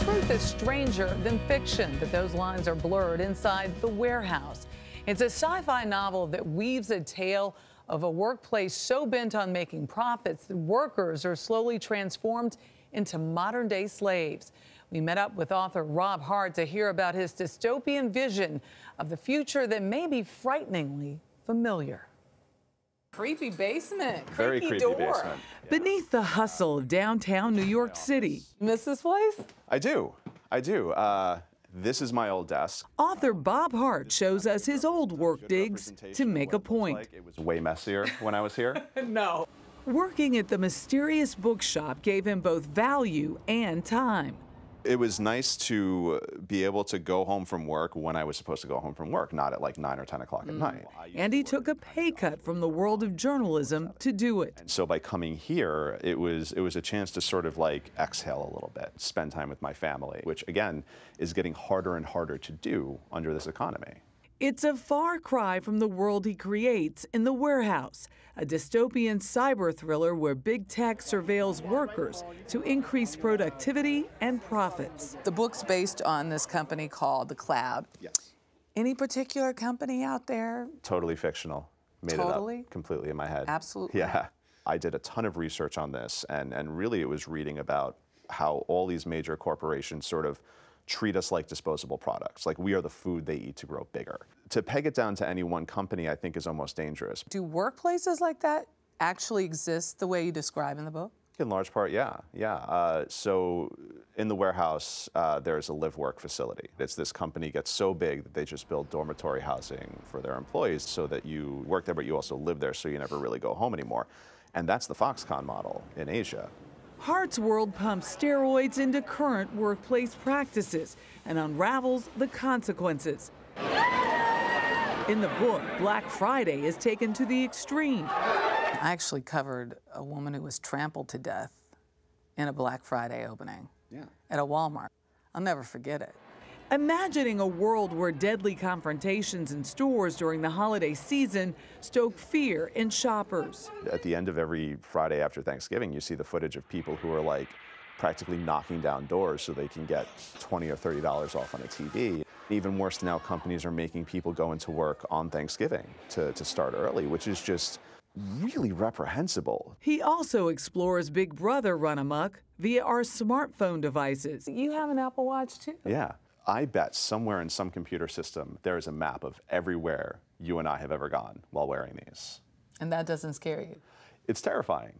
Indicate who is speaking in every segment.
Speaker 1: truth is stranger than fiction, but those lines are blurred inside The Warehouse. It's a sci-fi novel that weaves a tale of a workplace so bent on making profits that workers are slowly transformed into modern-day slaves. We met up with author Rob Hart to hear about his dystopian vision of the future that may be frighteningly familiar. Creepy basement.
Speaker 2: Very creepy
Speaker 1: door.
Speaker 2: basement.
Speaker 1: Yeah. Beneath the hustle of downtown New York City. Miss this place?
Speaker 2: I do. This is my old desk.
Speaker 1: Author Bob Hart shows us his old work digs to make a point.
Speaker 2: It was way messier when I was here.
Speaker 1: No. Working at the mysterious bookshop gave him both value and time.
Speaker 2: It was nice to be able to go home from work when I was supposed to go home from work, not at like 9 or 10 o'clock at night.
Speaker 1: And he took a pay cut from the world of journalism to do it.
Speaker 2: And so by coming here, it was a chance to sort of like exhale a little bit, spend time with my family, which again is getting harder and harder to do under this economy.
Speaker 1: It's a far cry from the world he creates in The Warehouse, a dystopian cyber thriller where big tech surveils workers to increase productivity and profits. The book's based on this company called The Cloud.
Speaker 2: Yes.
Speaker 1: Any particular company out there?
Speaker 2: Totally fictional. Made it up completely in my head.
Speaker 1: Absolutely.
Speaker 2: Yeah. I did a ton of research on this, and really it was reading about how all these major corporations sort of treat us like disposable products, like we are the food they eat to grow bigger. To peg it down to any one company, I think, is almost dangerous.
Speaker 1: Do workplaces like that actually exist the way you describe in the book?
Speaker 2: In large part, yeah. So in The Warehouse, there's a live-work facility. It's this company gets so big that they just build dormitory housing for their employees so that you work there, but you also live there, so you never really go home anymore. And that's the Foxconn model in Asia.
Speaker 1: Hart's world pumps steroids into current workplace practices and unravels the consequences. In the book, Black Friday is taken to the extreme. I actually covered a woman who was trampled to death in a Black Friday opening at a Walmart. I'll never forget it. Imagining a world where deadly confrontations in stores during the holiday season stoke fear in shoppers.
Speaker 2: At the end of every Friday after Thanksgiving, you see the footage of people who are like practically knocking down doors so they can get $20 or $30 off on a TV. Even worse now, companies are making people go into work on Thanksgiving to start early, which is just really reprehensible.
Speaker 1: He also explores Big Brother run amok via our smartphone devices. You have an Apple Watch too?
Speaker 2: Yeah. I bet somewhere in some computer system there is a map of everywhere you and I have ever gone while wearing these.
Speaker 1: And that doesn't scare you?
Speaker 2: It's terrifying.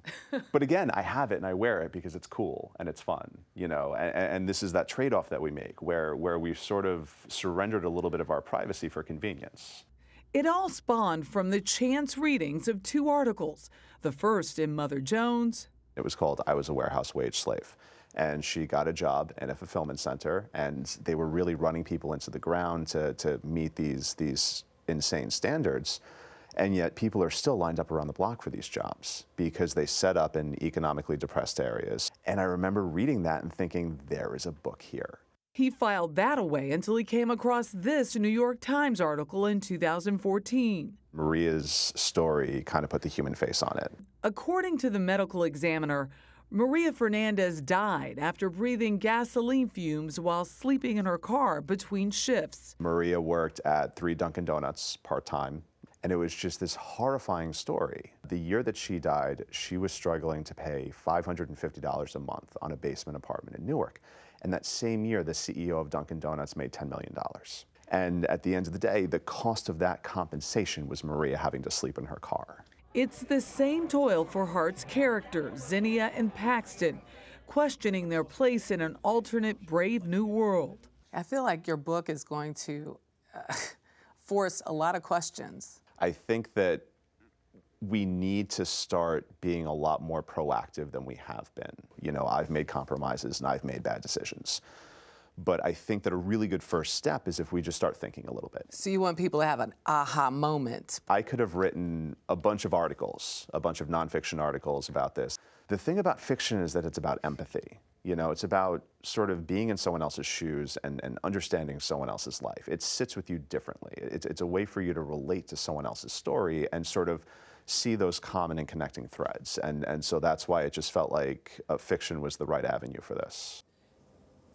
Speaker 2: But again, I have it and I wear it because it's cool and it's fun, you know, and this is that trade-off that we make where we've sort of surrendered a little bit of our privacy for convenience.
Speaker 1: It all spawned from the chance readings of two articles. The first in Mother Jones.
Speaker 2: It was called I Was a Warehouse Wage Slave. And she got a job in a fulfillment center, and they were really running people into the ground to meet these insane standards. And yet people are still lined up around the block for these jobs because they set up in economically depressed areas. And I remember reading that and thinking, there is a book here.
Speaker 1: He filed that away until he came across this New York Times article in 2014.
Speaker 2: Maria's story kind of put the human face on it.
Speaker 1: According to the medical examiner, Maria Fernandez died after breathing gasoline fumes while sleeping in her car between shifts.
Speaker 2: Maria worked at 3 Dunkin' Donuts part-time, and it was just this horrifying story. The year that she died, she was struggling to pay $550 a month on a basement apartment in Newark. And that same year, the CEO of Dunkin' Donuts made $10 million. And at the end of the day, the cost of that compensation was Maria having to sleep in her car.
Speaker 1: It's the same toil for Hart's characters, Zinnia and Paxton, questioning their place in an alternate, brave new world. I feel like your book is going to force a lot of questions.
Speaker 2: I think that we need to start being a lot more proactive than we have been. You know, I've made compromises and I've made bad decisions. But I think that a really good first step is if we just start thinking a little bit.
Speaker 1: So you want people to have an aha moment.
Speaker 2: I could have written a bunch of articles, a bunch of nonfiction articles about this. The thing about fiction is that it's about empathy. You know, it's about sort of being in someone else's shoes and understanding someone else's life. It sits with you differently. It's a way for you to relate to someone else's story and sort of see those common and connecting threads. And so that's why it just felt like fiction was the right avenue for this.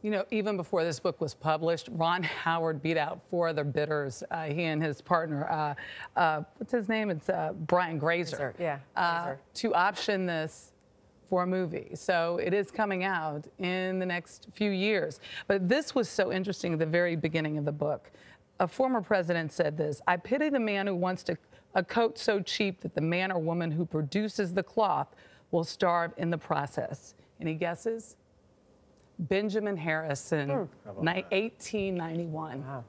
Speaker 3: You know, even before this book was published, Ron Howard beat out 4 other bidders. He and his partner, what's his name? It's Brian Grazer. To option this for a movie. So it is coming out in the next few years. But this was so interesting at the very beginning of the book. A former president said this: "I pity the man who wants a coat so cheap that the man or woman who produces the cloth will starve in the process." Any guesses? Benjamin Harrison, 1891.
Speaker 4: Wow.